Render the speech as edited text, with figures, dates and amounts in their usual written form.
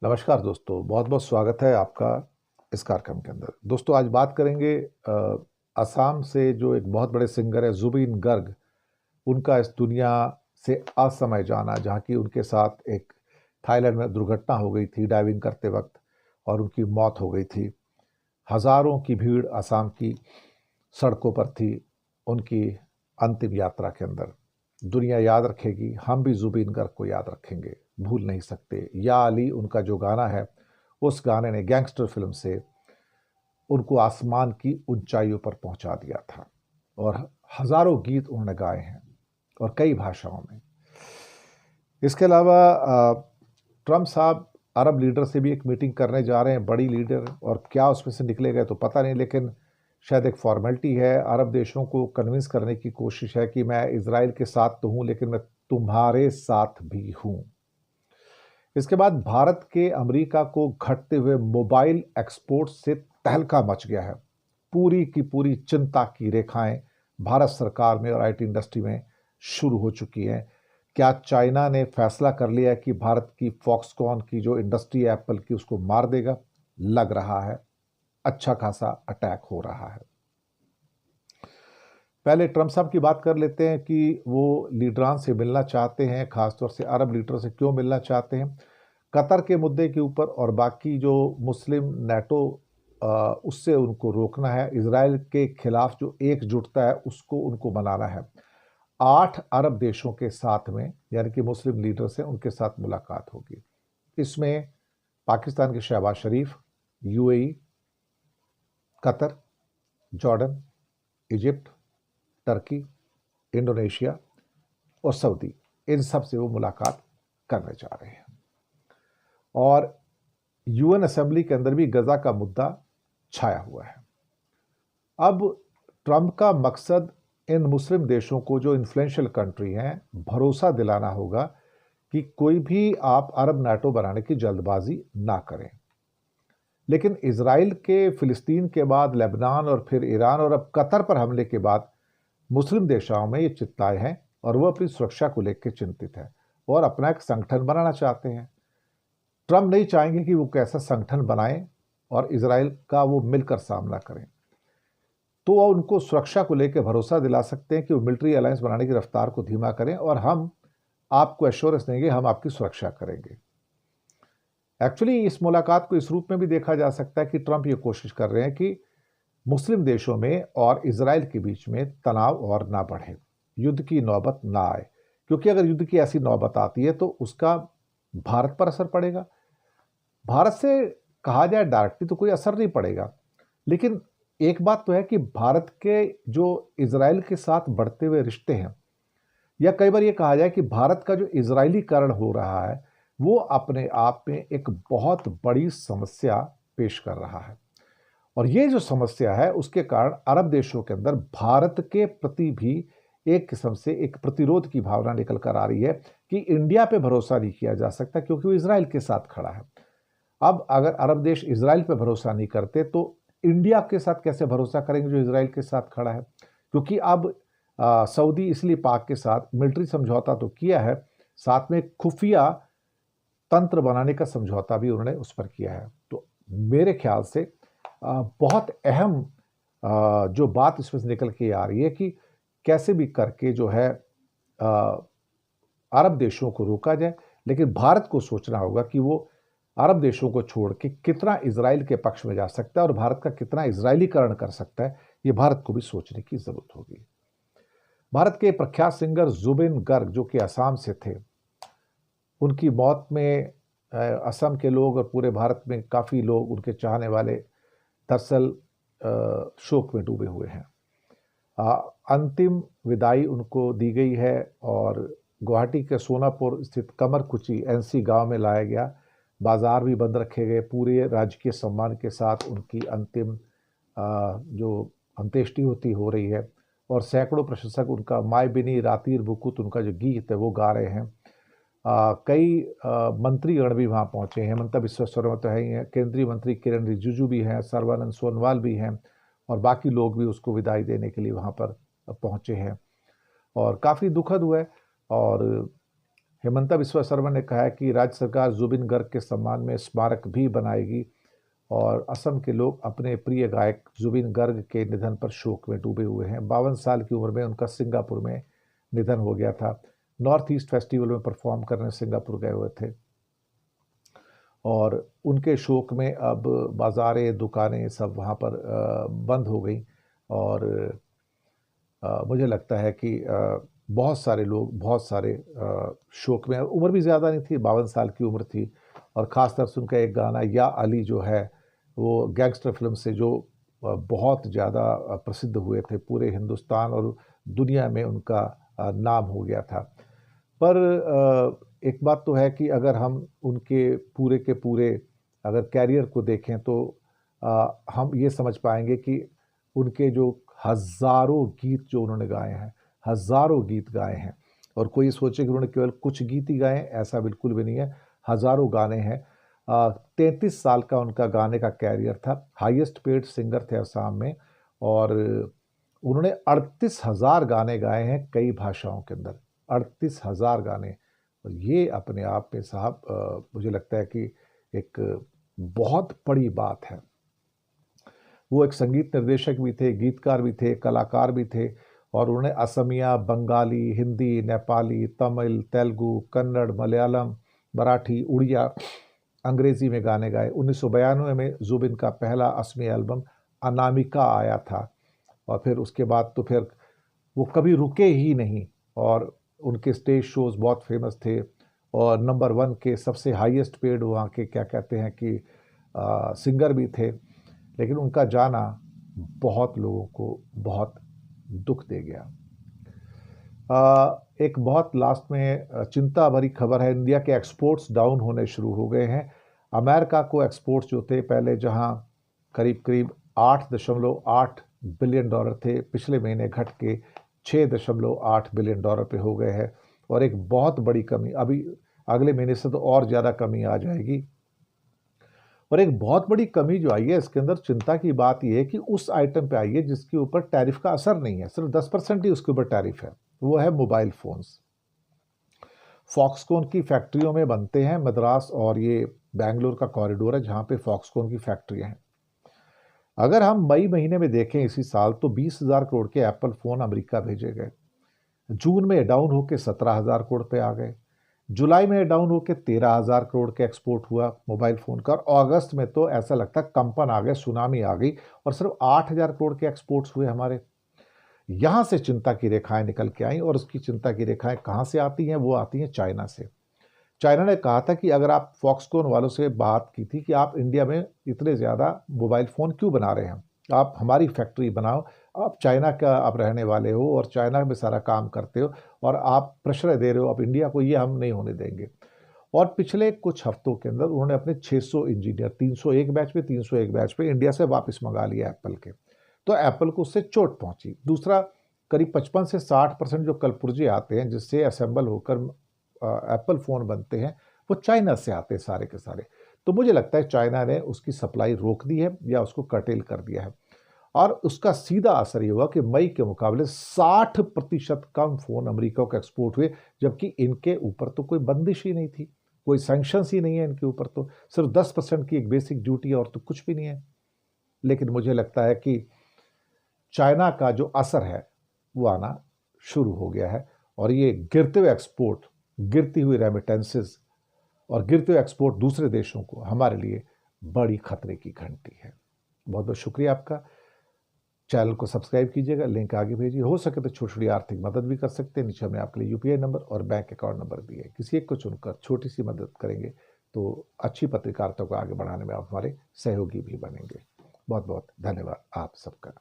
नमस्कार दोस्तों, बहुत बहुत स्वागत है आपका इस कार्यक्रम के अंदर। दोस्तों, आज बात करेंगे असम से जो एक बहुत बड़े सिंगर है जुबिन गर्ग, उनका इस दुनिया से असमय जाना, जहाँ की उनके साथ एक थाईलैंड में दुर्घटना हो गई थी डाइविंग करते वक्त और उनकी मौत हो गई थी। हजारों की भीड़ असम की सड़कों पर थी उनकी अंतिम यात्रा के अंदर। दुनिया याद रखेगी, हम भी जुबिन गर्ग को याद रखेंगे, भूल नहीं सकते। या अली उनका जो गाना है, उस गाने ने गैंगस्टर फिल्म से उनको आसमान की ऊंचाइयों पर पहुंचा दिया था और हजारों गीत उन्होंने गाए हैं और कई भाषाओं में। इसके अलावा ट्रम्प साहब अरब लीडर से भी एक मीटिंग करने जा रहे हैं, बड़ी लीडर, और क्या उसमें से निकलेगा तो पता नहीं, लेकिन शायद एक फॉर्मेलिटी है। अरब देशों को कन्विंस करने की कोशिश है कि मैं इजराइल के साथ तो हूं, लेकिन मैं तुम्हारे साथ भी हूं। इसके बाद भारत के अमेरिका को घटते हुए मोबाइल एक्सपोर्ट से तहलका मच गया है। पूरी की पूरी चिंता की रेखाएं भारत सरकार में और आईटी इंडस्ट्री में शुरू हो चुकी हैं। क्या चाइना ने फैसला कर लिया है कि भारत की फॉक्सकॉन की जो इंडस्ट्री है एप्पल की, उसको मार देगा? लग रहा है अच्छा खासा अटैक हो रहा है। पहले ट्रम्प साहब की बात कर लेते हैं कि वो लीडरान से मिलना चाहते हैं, खासतौर से अरब लीडरों से क्यों मिलना चाहते हैं। कतर के मुद्दे के ऊपर और बाकी जो मुस्लिम नेटो, उससे उनको रोकना है। इसराइल के खिलाफ जो एकजुटता है उसको उनको बनाना है। 8 अरब देशों के साथ में, यानी कि मुस्लिम लीडर से उनके साथ मुलाकात होगी। इसमें पाकिस्तान के Shahbaz Sharif, UAE, Qatar, Jordan, Egypt, Turkey, Indonesia और सऊदी, इन सब से वो मुलाकात करने जा रहे हैं। और यूएन असेंबली के अंदर भी गजा का मुद्दा छाया हुआ है। अब ट्रंप का मकसद इन मुस्लिम देशों को, जो इन्फ्लुएंशियल कंट्री हैं, भरोसा दिलाना होगा कि कोई भी आप अरब नाटो बनाने की जल्दबाजी ना करें। लेकिन इसराइल के फिलिस्तीन के बाद लेबनान और फिर ईरान और अब कतर पर हमले के बाद मुस्लिम देशों में ये चिंताएं हैं और वो अपनी सुरक्षा को लेकर चिंतित है और अपना एक संगठन बनाना चाहते हैं। ट्रंप नहीं चाहेंगे कि वो कैसा संगठन बनाएं और इसराइल का वो मिलकर सामना करें। तो वो उनको सुरक्षा को लेकर भरोसा दिला सकते हैं कि वो मिलिट्री अलायंस बनाने की रफ्तार को धीमा करें और हम आपको एश्योरेंस देंगे, हम आपकी सुरक्षा करेंगे। एक्चुअली इस मुलाकात को इस रूप में भी देखा जा सकता है कि ट्रंप ये कोशिश कर रहे हैं कि मुस्लिम देशों में और इसराइल के बीच में तनाव और ना बढ़े, युद्ध की नौबत ना आए। क्योंकि अगर युद्ध की ऐसी नौबत आती है तो उसका भारत पर असर पड़ेगा। भारत से कहा जाए डायरेक्टली तो कोई असर नहीं पड़ेगा, लेकिन एक बात तो है कि भारत के जो इसराइल के साथ बढ़ते हुए रिश्ते हैं, या कई बार ये कहा जाए कि भारत का जो इजरायलीकरण हो रहा है, वो अपने आप में एक बहुत बड़ी समस्या पेश कर रहा है। और ये जो समस्या है उसके कारण अरब देशों के अंदर भारत के प्रति भी एक किस्म से एक प्रतिरोध की भावना निकल कर आ रही है कि इंडिया पे भरोसा नहीं किया जा सकता क्योंकि वो इसराइल के साथ खड़ा है। अब अगर अरब देश इसराइल पे भरोसा नहीं करते तो इंडिया के साथ कैसे भरोसा करेंगे जो इसराइल के साथ खड़ा है? क्योंकि अब सऊदी इसलिए पाक के साथ मिलिट्री समझौता तो किया है, साथ में खुफिया तंत्र बनाने का समझौता भी उन्होंने उस पर किया है। तो मेरे ख्याल से बहुत अहम जो बात इसमें से निकल के आ रही है कि कैसे भी करके जो है अरब देशों को रोका जाए, लेकिन भारत को सोचना होगा कि वो अरब देशों को छोड़ के कितना इजराइल के पक्ष में जा सकता है और भारत का कितना इजरायलीकरण कर सकता है, ये भारत को भी सोचने की जरूरत होगी। भारत के प्रख्यात सिंगर जुबिन गर्ग, जो कि असम से थे, उनकी मौत में असम के लोग और पूरे भारत में काफ़ी लोग, उनके चाहने वाले, दरअसल शोक में डूबे हुए हैं। अंतिम विदाई उनको दी गई है और गुवाहाटी के सोनापुर स्थित कमरकुची एनसी गांव में लाया गया। बाजार भी बंद रखे गए। पूरे राजकीय सम्मान के साथ उनकी अंतिम जो अंत्येष्टि होती हो रही है और सैकड़ों प्रशंसक उनका माय बिनी रातीर बुकुत, उनका जो गीत है वो गा रहे हैं। कई मंत्रीगण भी वहाँ पहुँचे हैं। हेमंता बिस्वा शर्मा तो है ही हैं, केंद्रीय मंत्री किरण रिजिजू भी हैं, सर्बानंद सोनोवाल भी हैं और बाकी लोग भी उसको विदाई देने के लिए वहाँ पर पहुँचे हैं और काफ़ी दुखद हुआ है। और हेमंता बिस्वा शर्मा ने कहा है कि राज्य सरकार जुबिन गर्ग के सम्मान में स्मारक भी बनाएगी और असम के लोग अपने प्रिय गायक जुबिन गर्ग के निधन पर शोक में डूबे हुए हैं। 52 साल की उम्र में उनका सिंगापुर में निधन हो गया था। नॉर्थ ईस्ट फेस्टिवल में परफॉर्म करने सिंगापुर गए हुए थे और उनके शोक में अब बाज़ारें, दुकानें सब वहाँ पर बंद हो गई और मुझे लगता है कि बहुत सारे लोग बहुत सारे शोक में, उम्र भी ज़्यादा नहीं थी, 52 साल की उम्र थी। और ख़ासतौर से उनका एक गाना या अली जो है वो गैंगस्टर फिल्म से जो बहुत ज़्यादा प्रसिद्ध हुए थे, पूरे हिंदुस्तान और दुनिया में उनका नाम हो गया था। पर एक बात तो है कि अगर हम उनके पूरे के पूरे अगर कैरियर को देखें तो हम ये समझ पाएंगे कि उनके जो हज़ारों गीत जो उन्होंने गाए हैं, हज़ारों गीत गाए हैं, और कोई सोचे कि उन्होंने केवल कुछ गीत ही गाए, ऐसा बिल्कुल भी नहीं है, हज़ारों गाने हैं। 33 साल का उनका गाने का कैरियर था, हाईएस्ट पेड सिंगर थे असम में, और उन्होंने 38,000 गाने गाए हैं कई भाषाओं के अंदर, 38,000 गाने। और ये अपने आप में साहब मुझे लगता है कि एक बहुत बड़ी बात है। वो एक संगीत निर्देशक भी थे, गीतकार भी थे, कलाकार भी थे, और उन्होंने असमिया, बंगाली, हिंदी, नेपाली, तमिल, तेलुगु, कन्नड़, मलयालम, मराठी, उड़िया, अंग्रेज़ी में गाने गाए। 1992 में जुबिन का पहला असमी एल्बम अनामिका आया था और फिर उसके बाद तो फिर वो कभी रुके ही नहीं और उनके स्टेज शोज़ बहुत फेमस थे और नंबर 1 के सबसे हाईएस्ट पेड वहाँ के क्या कहते हैं कि सिंगर भी थे। लेकिन उनका जाना बहुत लोगों को बहुत दुख दे गया। एक बहुत लास्ट में चिंता भरी खबर है, इंडिया के एक्सपोर्ट्स डाउन होने शुरू हो गए हैं। अमेरिका को एक्सपोर्ट्स जो थे पहले जहां करीब करीब 8.8 बिलियन डॉलर थे, पिछले महीने घट के 6.8 बिलियन डॉलर पे हो गए हैं और एक बहुत बड़ी कमी, अभी अगले महीने से तो और ज़्यादा कमी आ जाएगी। और एक बहुत बड़ी कमी जो आई है इसके अंदर, चिंता की बात यह है कि उस आइटम पे आई है जिसके ऊपर टैरिफ का असर नहीं है, सिर्फ 10% ही उसके ऊपर टैरिफ है, वो है मोबाइल फोन्स। फॉक्सकॉन की फैक्ट्रियों में बनते हैं, मद्रास और ये बेंगलुरु का कॉरिडोर है जहां पे फॉक्सकॉन की फैक्ट्रियां हैं। अगर हम मई महीने में देखें इसी साल तो 20,000 करोड़ के एप्पल फोन अमेरिका भेजे गए, जून में डाउन होकर 17,000 करोड़ पे आ गए, जुलाई में डाउन होकर 13,000 करोड़ के एक्सपोर्ट हुआ मोबाइल फ़ोन का, और अगस्त में तो ऐसा लगता है कंपन आ गया, सुनामी आ गई और सिर्फ 8,000 करोड़ के एक्सपोर्ट्स हुए हमारे। यहाँ से चिंता की रेखाएं निकल के आई और उसकी चिंता की रेखाएं कहाँ से आती हैं? वो आती हैं चाइना से। चाइना ने कहा था कि अगर आप फॉक्सकॉन वालों से बात की थी कि आप इंडिया में इतने ज़्यादा मोबाइल फ़ोन क्यों बना रहे हैं, आप हमारी फैक्ट्री बनाओ, आप चाइना का आप रहने वाले हो और चाइना में सारा काम करते हो और आप प्रश्रय दे रहे हो अब इंडिया को, ये हम नहीं होने देंगे। और पिछले कुछ हफ्तों के अंदर उन्होंने अपने 600 इंजीनियर 301 बैच पे इंडिया से वापस मंगा लिया एप्पल के, तो एप्पल को उससे चोट पहुंची। दूसरा, करीब 55 से 60% जो कलपुर्जे आते हैं जिससे असेंबल होकर एप्पल फ़ोन बनते हैं वो चाइना से आते हैं सारे के सारे। तो मुझे लगता है चाइना ने उसकी सप्लाई रोक दी है या उसको कर्टेल कर दिया है और उसका सीधा असर ये हुआ कि मई के मुकाबले 60% कम फ़ोन अमेरिका को एक्सपोर्ट हुए, जबकि इनके ऊपर तो कोई बंदिश ही नहीं थी, कोई सैंक्शंस ही नहीं है इनके ऊपर, तो सिर्फ 10% की एक बेसिक ड्यूटी और तो कुछ भी नहीं है। लेकिन मुझे लगता है कि चाइना का जो असर है वो आना शुरू हो गया है और ये गिरते हुए एक्सपोर्ट, गिरती हुई रेमिटेंसेस और गिरते हुए एक्सपोर्ट दूसरे देशों को हमारे लिए बड़ी खतरे की घंटी है। बहुत बहुत शुक्रिया आपका। चैनल को सब्सक्राइब कीजिएगा, लिंक आगे भेजिए, हो सके तो छोटी छोटी आर्थिक मदद भी कर सकते हैं। नीचे हमने आपके लिए यूपीआई नंबर और बैंक अकाउंट नंबर दिए है, किसी एक को चुनकर छोटी सी मदद करेंगे तो अच्छी पत्रकारिता को आगे बढ़ाने में आप हमारे सहयोगी भी बनेंगे। बहुत बहुत धन्यवाद आप सबका।